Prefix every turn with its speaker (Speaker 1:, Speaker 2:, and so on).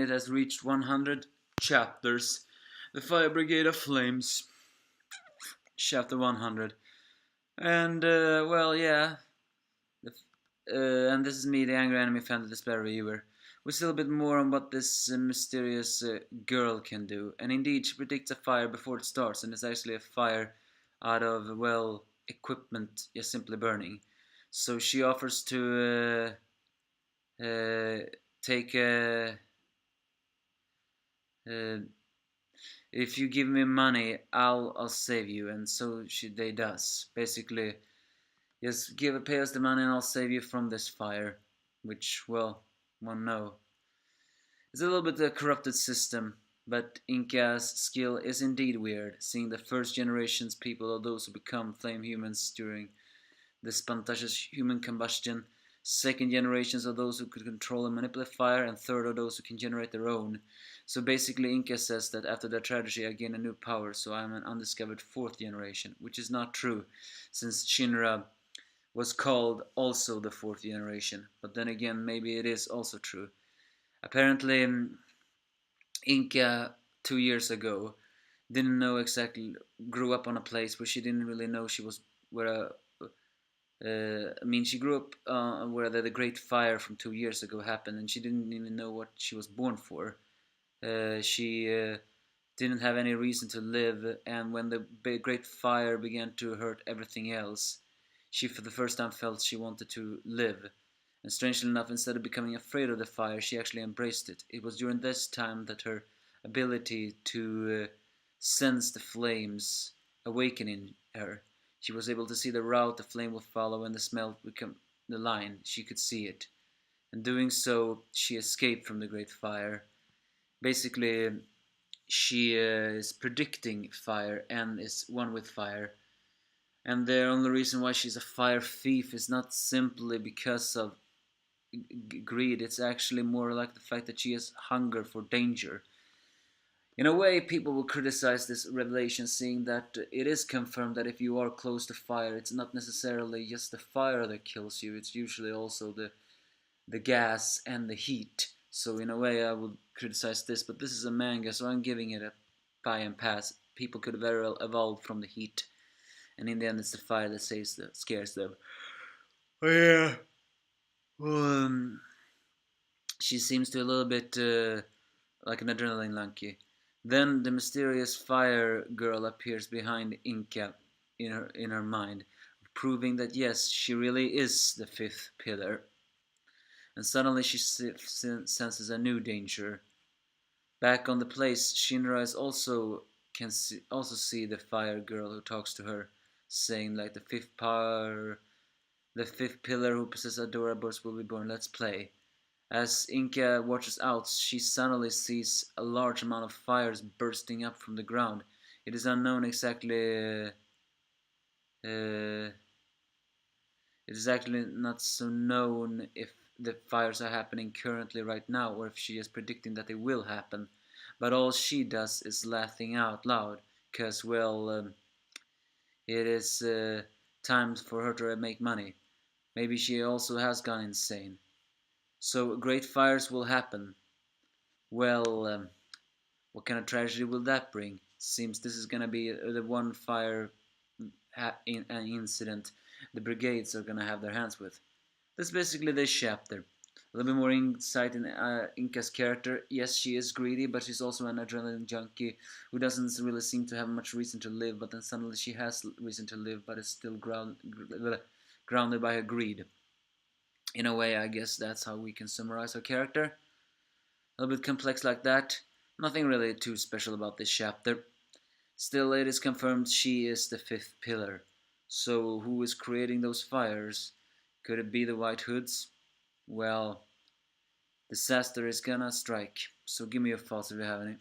Speaker 1: and it has reached 100 chapters. The Fire Brigade of Flames, chapter 100. And, well, yeah. And this is me, the Angry Anime Fan, the Despair Reviewer. We see a bit more on what this mysterious girl can do. And indeed, she predicts a fire before it starts, and it's actually a fire out of, well, equipment just simply burning. So she offers to take a... if you give me money, I'll save you. And so they does. Basically, just pay us the money and I'll save you from this fire. Which, well, one no. It's a little bit a corrupted system, but Inka's skill is indeed weird, seeing the first generation's people are those who become flame humans during the spontaneous human combustion. Second generations are those who could control and manipulate fire, and third are those who can generate their own. So basically Inka says that after their tragedy I gain a new power, so I am an undiscovered fourth generation, which is not true, since Shinra was called also the fourth generation. But then again, maybe it is also true. Apparently, Inka 2 years ago didn't know exactly, grew up on a place where she didn't really know she was where she grew up where the Great Fire from 2 years ago happened, and she didn't even know what she was born for. She didn't have any reason to live, and when the Great Fire began to hurt everything else, she for the first time felt she wanted to live. And strangely enough, instead of becoming afraid of the fire, she actually embraced it. It was during this time that her ability to sense the flames awaken in her. She was able to see the route the flame would follow, and the smell would become the line. She could see it. And doing so, she escaped from the Great Fire. Basically, she is predicting fire and is one with fire. And the only reason why she's a fire thief is not simply because of greed. It's actually more like the fact that she has hunger for danger. In a way, people will criticize this revelation, seeing that it is confirmed that if you are close to fire, it's not necessarily just the fire that kills you, it's usually also the gas and the heat. So in a way, I would criticize this, but this is a manga, so I'm giving it a buy and pass. People could very well evolve from the heat, and in the end, it's the fire that scares them. Oh yeah. She seems to a little bit like an adrenaline junkie. Then the mysterious fire girl appears behind Inka in her mind, proving that yes, she really is the fifth pillar. And suddenly she senses a new danger. Back on the place, Shinra is also also see the fire girl who talks to her, saying like the fifth pillar who possesses adorables will be born. Let's play. As Inka watches out, she suddenly sees a large amount of fires bursting up from the ground. It is unknown exactly. It is actually not so known if the fires are happening currently right now, or if she is predicting that they will happen. But all she does is laughing out loud, cause well, it is time for her to make money. Maybe she also has gone insane. So great fires will happen. Well, what kind of tragedy will that bring? Seems this is gonna be the one fire incident the brigades are gonna have their hands with. That's basically this chapter. A little bit more insight in Inka's character. Yes, she is greedy, but she's also an adrenaline junkie who doesn't really seem to have much reason to live, but then suddenly she has reason to live, but is still grounded by her greed. In a way, I guess that's how we can summarize her character. A little bit complex like that. Nothing really too special about this chapter. Still, it is confirmed she is the fifth pillar. So, who is creating those fires? Could it be the White Hoods? Well, disaster is gonna strike. So give me your thoughts if you have any.